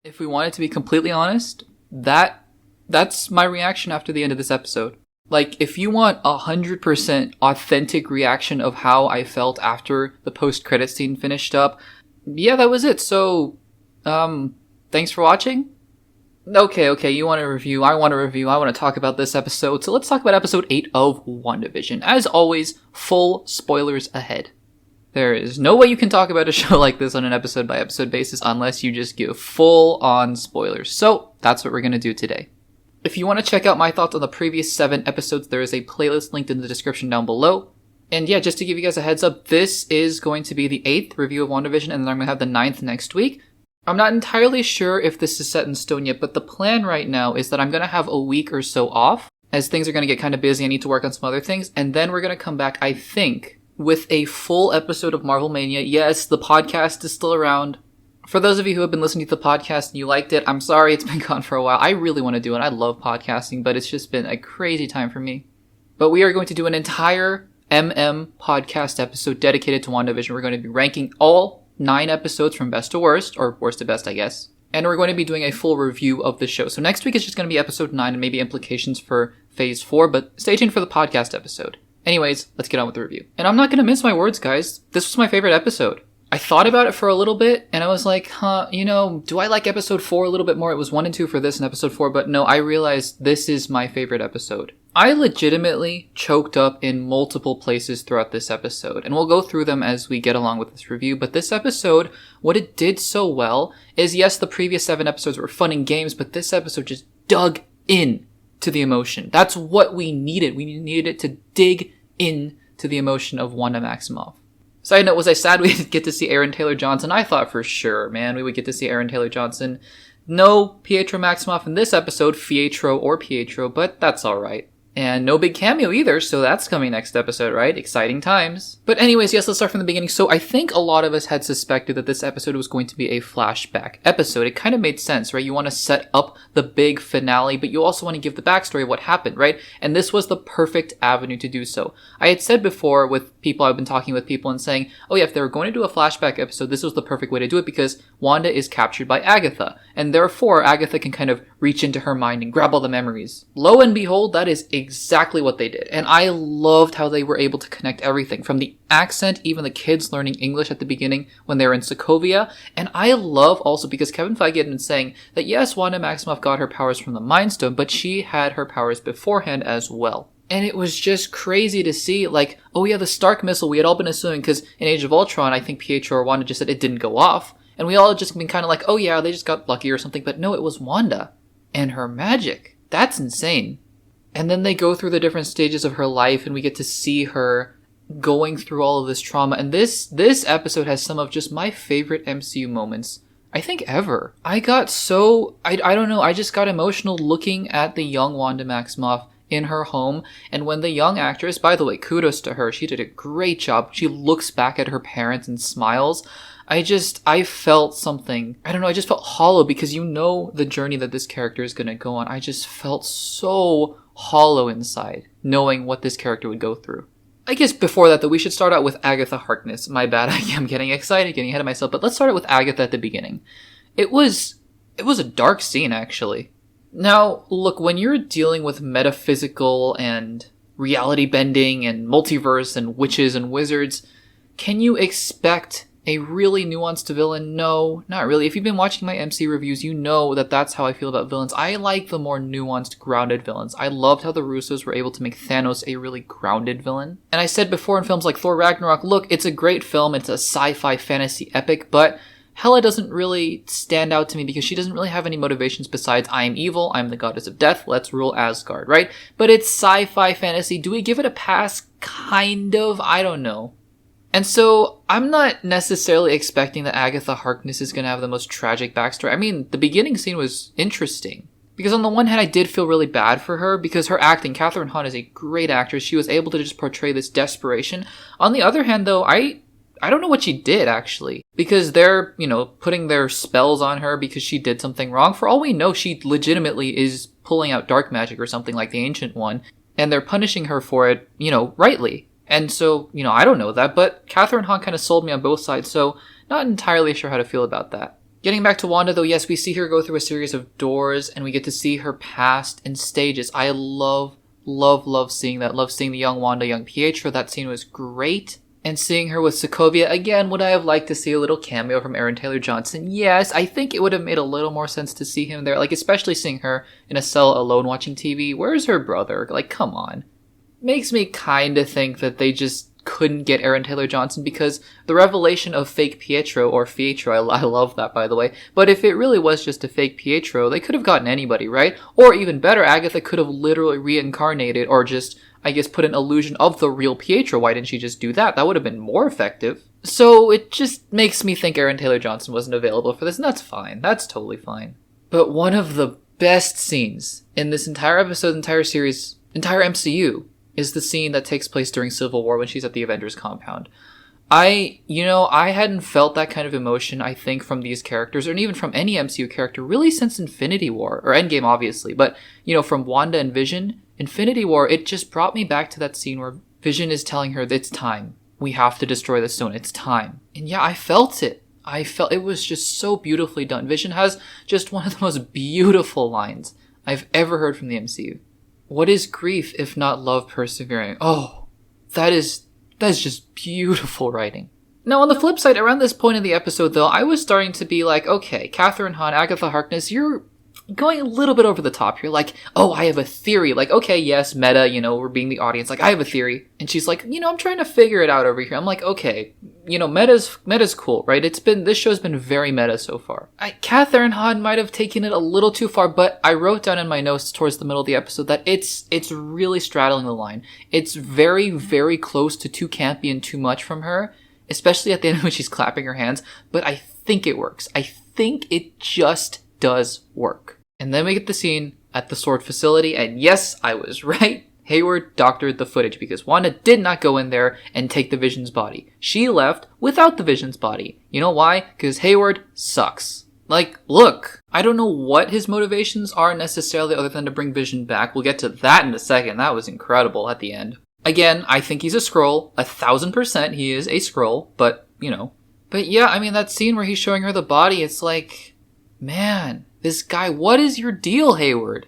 If we wanted to be completely honest, that's my reaction after the end of this episode. Like, if you want 100% authentic reaction of how I felt after the post-credit scene finished up, yeah, that was it. So, thanks for watching. Okay, you want a review, I want to talk about this episode. So let's talk about episode 8 of WandaVision. As always, full spoilers ahead. There is no way you can talk about a show like this on an episode-by-episode basis unless you just give full-on spoilers. So, that's what we're going to do today. If you want to check out my thoughts on the previous 7 episodes, there is a playlist linked in the description down below. And yeah, just to give you guys a heads up, this is going to be the 8th review of WandaVision, and then I'm going to have the 9th next week. I'm not entirely sure if this is set in stone yet, but the plan right now is that I'm going to have a week or so off, as things are going to get kind of busy. I need to work on some other things, and then we're going to come back, I think, with a full episode of Marvel Mania. Yes, the podcast is still around. For those of you who have been listening to the podcast and you liked it, I'm sorry it's been gone for a while. I really want to do it. I love podcasting, but it's just been a crazy time for me. But we are going to do an entire podcast episode dedicated to WandaVision. We're going to be ranking all 9 episodes from best to worst, or worst to best, I guess. And we're going to be doing a full review of the show. So next week is just going to be episode 9 and maybe implications for phase 4, but stay tuned for the podcast episode. Anyways, let's get on with the review. And I'm not going to mince my words, guys. This was my favorite episode. I thought about it for a little bit, and I was like, do I like episode 4 a little bit more? It was 1 and 2 for this and episode 4, but no, I realized this is my favorite episode. I legitimately choked up in multiple places throughout this episode, and we'll go through them as we get along with this review, but this episode, what it did so well is, yes, the previous 7 episodes were fun and games, but this episode just dug in to the emotion. That's what we needed. We needed it to dig in to the emotion of Wanda Maximoff. Side note, was I sad we didn't get to see Aaron Taylor-Johnson? I thought for sure, man, we would get to see Aaron Taylor-Johnson. No Pietro Maximoff in this episode, Pietro, but that's alright. And no big cameo either, so that's coming next episode, right? Exciting times. But anyways, yes, let's start from the beginning. So I think a lot of us had suspected that this episode was going to be a flashback episode. It kind of made sense, right? You want to set up the big finale, but you also want to give the backstory of what happened, right? And this was the perfect avenue to do so. I had said before with people, I've been talking with people and saying, oh yeah, if they were going to do a flashback episode, this was the perfect way to do it because Wanda is captured by Agatha. And therefore, Agatha can kind of reach into her mind and grab all the memories. Lo and behold, that is exactly what they did. And I loved how they were able to connect everything from the accent, even the kids learning English at the beginning when they were in Sokovia. And I love also because Kevin Feige had been saying that yes, Wanda Maximoff got her powers from the Mind Stone, but she had her powers beforehand as well. And it was just crazy to see, like, oh yeah, the Stark missile, we had all been assuming, because in Age of Ultron, I think Pietro or Wanda just said it didn't go off. And we all had just been kind of like, oh yeah, they just got lucky or something. But no, it was Wanda. And her magic. That's insane. And then they go through the different stages of her life and we get to see her going through all of this trauma. And this episode has some of just my favorite MCU moments, I think, ever. I got so, I don't know, I just got emotional looking at the young Wanda Maximoff in her home. And when the young actress, by the way, kudos to her, she did a great job. She looks back at her parents and smiles. I felt something. I don't know, I just felt hollow because you know the journey that this character is going to go on. I just felt so hollow inside, knowing what this character would go through. I guess before that, though, we should start out with Agatha Harkness. My bad, I'm getting excited, getting ahead of myself, but let's start out with Agatha at the beginning. It was a dark scene, actually. Now, look, when you're dealing with metaphysical and reality bending and multiverse and witches and wizards, can you expect a really nuanced villain? No, not really. If you've been watching my MC reviews, you know that that's how I feel about villains. I like the more nuanced, grounded villains. I loved how the Russos were able to make Thanos a really grounded villain. And I said before in films like Thor Ragnarok, look, it's a great film, it's a sci-fi fantasy epic, but Hela doesn't really stand out to me because she doesn't really have any motivations besides I am evil, I'm the goddess of death, let's rule Asgard, right? But it's sci-fi fantasy. Do we give it a pass? Kind of. I don't know. And so, I'm not necessarily expecting that Agatha Harkness is going to have the most tragic backstory. I mean, the beginning scene was interesting. Because on the one hand, I did feel really bad for her, because her acting, Kathryn Hahn is a great actress. She was able to just portray this desperation. On the other hand, though, I don't know what she did, actually. Because they're, putting their spells on her because she did something wrong. For all we know, she legitimately is pulling out dark magic or something like the Ancient One. And they're punishing her for it, rightly. And so, I don't know that, but Kathryn Hahn kind of sold me on both sides, so not entirely sure how to feel about that. Getting back to Wanda though, yes, we see her go through a series of doors and we get to see her past in stages. I love seeing that. Love seeing the young Wanda, young Pietro. That scene was great. And seeing her with Sokovia, again, would I have liked to see a little cameo from Aaron Taylor-Johnson? Yes, I think it would have made a little more sense to see him there. Like, especially seeing her in a cell alone watching TV. Where's her brother? Like, come on. Makes me kind of think that they just couldn't get Aaron Taylor-Johnson because the revelation of fake Pietro, or Fietro, I love that by the way, but if it really was just a fake Pietro, they could have gotten anybody, right? Or even better, Agatha could have literally reincarnated or just, I guess, put an illusion of the real Pietro. Why didn't she just do that? That would have been more effective. So it just makes me think Aaron Taylor-Johnson wasn't available for this, and that's fine. That's totally fine. But one of the best scenes in this entire episode, entire series, entire MCU is the scene that takes place during Civil War when she's at the Avengers compound. I hadn't felt that kind of emotion, I think, from these characters, or even from any MCU character, really since Infinity War, or Endgame, obviously, but, from Wanda and Vision, Infinity War, it just brought me back to that scene where Vision is telling her, it's time. We have to destroy the stone. It's time. And yeah, I felt it. It was just so beautifully done. Vision has just one of the most beautiful lines I've ever heard from the MCU. What is grief if not love persevering? Oh, that is just beautiful writing. Now, on the flip side, around this point in the episode, though, I was starting to be like, okay, Catherine Hahn, Agatha Harkness, you're going a little bit over the top here. Like, oh, I have a theory. Like, okay, yes, meta, we're being the audience. Like, I have a theory. And she's like, I'm trying to figure it out over here. I'm like, okay, meta's cool, right? This show's been very meta so far. Catherine Hahn might have taken it a little too far, but I wrote down in my notes towards the middle of the episode that it's really straddling the line. It's very, very close to too campy and too much from her, especially at the end when she's clapping her hands, but I think it works. I think it just does work. And then we get the scene at the sword facility, and yes, I was right. Hayward doctored the footage because Wanda did not go in there and take the Vision's body. She left without the Vision's body. You know why? Because Hayward sucks. Like, look, I don't know what his motivations are necessarily other than to bring Vision back. We'll get to that in a second. That was incredible at the end. Again, I think he's a Skrull. 1,000% he is a Skrull, but, But yeah, I mean, that scene where he's showing her the body, it's like, man, this guy, what is your deal, Hayward?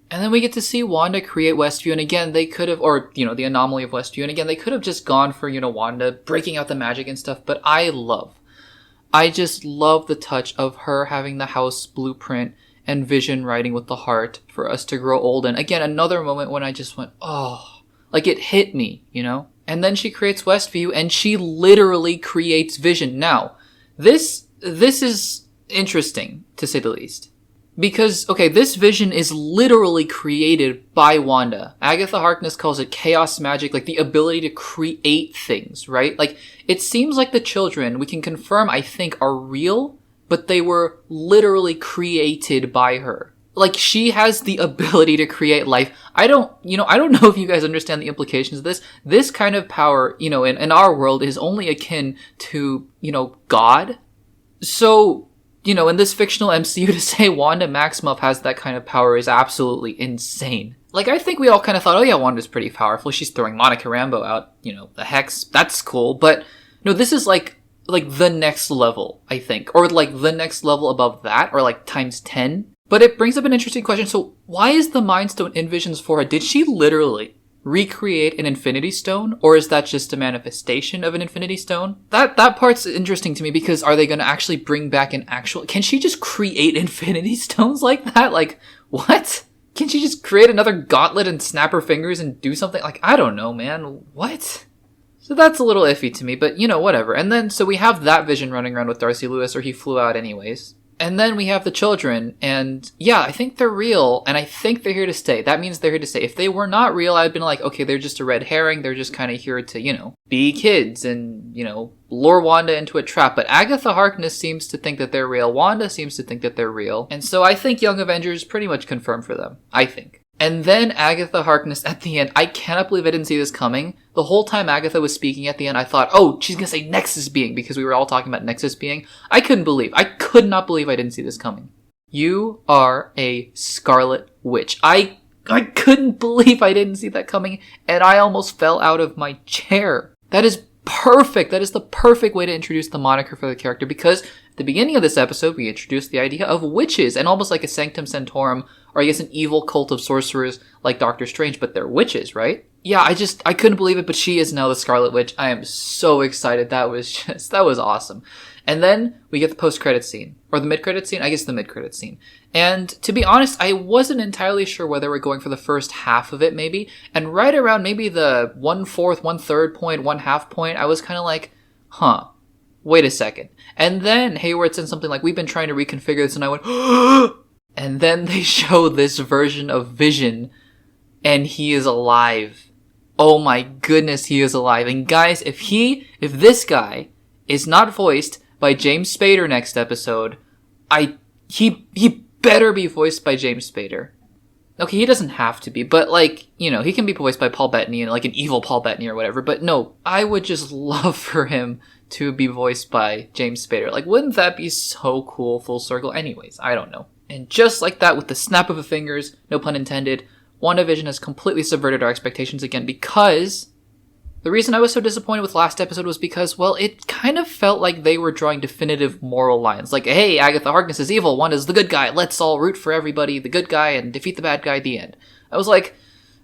And then we get to see Wanda create Westview, and again, they could have, or, the anomaly of Westview, and again, they could have just gone for, Wanda breaking out the magic and stuff, but I just love the touch of her having the house blueprint and Vision writing with the heart for us to grow old, and again, another moment when I just went, oh, like it hit me, And then she creates Westview, and she literally creates Vision. Now, this is interesting, to say the least. Because, okay, this Vision is literally created by Wanda. Agatha Harkness calls it chaos magic, like the ability to create things, right? Like, it seems like the children, we can confirm, I think, are real, but they were literally created by her. Like, she has the ability to create life. I don't know if you guys understand the implications of this. This kind of power, in our world is only akin to, God. So, in this fictional MCU, to say Wanda Maximoff has that kind of power is absolutely insane. Like, I think we all kind of thought, oh yeah, Wanda's pretty powerful. She's throwing Monica Rambeau out, the Hex. That's cool. But, no, this is like the next level, I think. Or like the next level above that, or like times 10. But it brings up an interesting question. So, why is the Mind Stone in Vision's forehead? Did she literally recreate an Infinity Stone, or is that just a manifestation of an Infinity Stone? That part's interesting to me, because are they going to actually bring back an actual... Can she just create Infinity Stones like that? Like, what? Can she just create another gauntlet and snap her fingers and do something? Like, I don't know, man. What? So that's a little iffy to me, but, whatever. And then, so we have that Vision running around with Darcy Lewis, or he flew out anyways. And then we have the children, and yeah, I think they're real, and I think they're here to stay. That means they're here to stay. If they were not real, I'd been like, okay, they're just a red herring, they're just kind of here to, be kids and, lure Wanda into a trap. But Agatha Harkness seems to think that they're real, Wanda seems to think that they're real, and so I think Young Avengers pretty much confirmed for them. I think. And then Agatha Harkness at the end, I cannot believe I didn't see this coming. The whole time Agatha was speaking at the end, I thought, oh, she's gonna say Nexus Being, because we were all talking about Nexus Being. I could not believe I didn't see this coming. You are a Scarlet Witch. I couldn't believe I didn't see that coming, and I almost fell out of my chair. That is perfect. That is the perfect way to introduce the moniker for the character, because at the beginning of this episode, we introduced the idea of witches and almost like a Sanctum Sanctorum, or I guess an evil cult of sorcerers like Doctor Strange, but they're witches, right? Yeah, I couldn't believe it, but she is now the Scarlet Witch. I am so excited. That was awesome. And then we get the post-credit scene, or the mid-credit scene? I guess the mid-credit scene. And to be honest, I wasn't entirely sure whether we're going for the first half of it, maybe. And right around maybe the 1/4, 1/3 point, 1/2 point, I was kind of like, wait a second. And then Hayward said something like, we've been trying to reconfigure this, and I went, and then they show this version of Vision, and he is alive. Oh my goodness, he is alive. And guys, if this guy is not voiced by James Spader next episode, he better be voiced by James Spader. Okay, he doesn't have to be, but like, he can be voiced by Paul Bettany, and like an evil Paul Bettany or whatever, but no, I would just love for him to be voiced by James Spader. Like, wouldn't that be so cool, full circle? Anyways, I don't know. And just like that, with the snap of the fingers, no pun intended, WandaVision has completely subverted our expectations again, because the reason I was so disappointed with last episode was because, well, it kind of felt like they were drawing definitive moral lines. Like, hey, Agatha Harkness is evil, Wanda's the good guy, let's all root for everybody, the good guy, and defeat the bad guy at the end. I was like,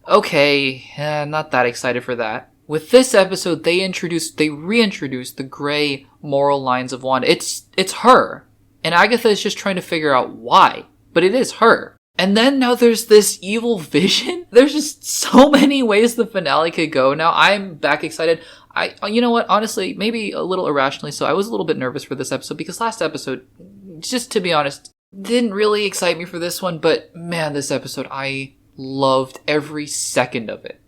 okay, not that excited for that. With this episode, they reintroduced the gray moral lines of Wanda. It's her. And Agatha is just trying to figure out why. But it is her. And then now there's this evil Vision. There's just so many ways the finale could go. Now I'm back excited. You know what? Honestly, maybe a little irrationally so, I was a little bit nervous for this episode because last episode, just to be honest, didn't really excite me for this one. But man, this episode, I loved every second of it.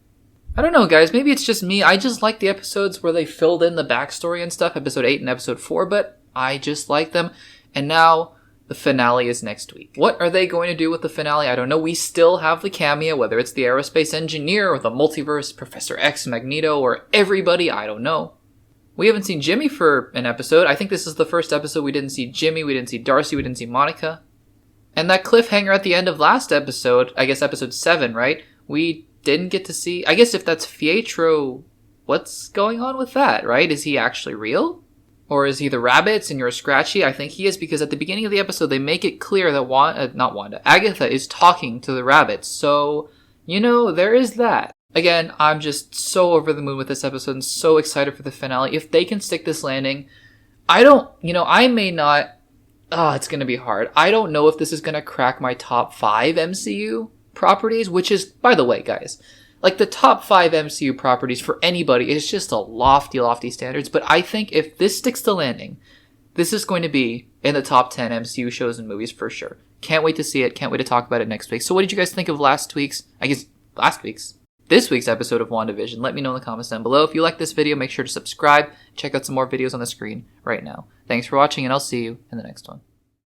I don't know, guys. Maybe it's just me. I just like the episodes where they filled in the backstory and stuff, episode 8 and episode 4, but I just like them. And now the finale is next week. What are they going to do with the finale? I don't know. We still have the cameo, whether it's the aerospace engineer or the multiverse, Professor X, Magneto, or everybody. I don't know. We haven't seen Jimmy for an episode. I think this is the first episode we didn't see Jimmy, we didn't see Darcy, we didn't see Monica. And that cliffhanger at the end of last episode, I guess episode 7, right? We didn't get to see, I guess if that's Pietro, what's going on with that, right? Is he actually real? Or is he the rabbits and you're Scratchy? I think he is, because at the beginning of the episode, they make it clear that Agatha is talking to the rabbits. So, there is that. Again, I'm just so over the moon with this episode and so excited for the finale. If they can stick this landing, I may not, it's going to be hard. I don't know if this is going to crack my top 5 MCU properties, which is, by the way, guys, like the top 5 MCU properties for anybody is just a lofty standards. But I think if this sticks to landing, this is going to be in the top 10 MCU shows and movies for sure. Can't wait to see it. Can't wait to talk about it next week. So what did you guys think of this week's episode of WandaVision? Let me know in the comments down below. If you like this video, make sure to subscribe. Check out some more videos on the screen right now. Thanks for watching, and I'll see you in the next one.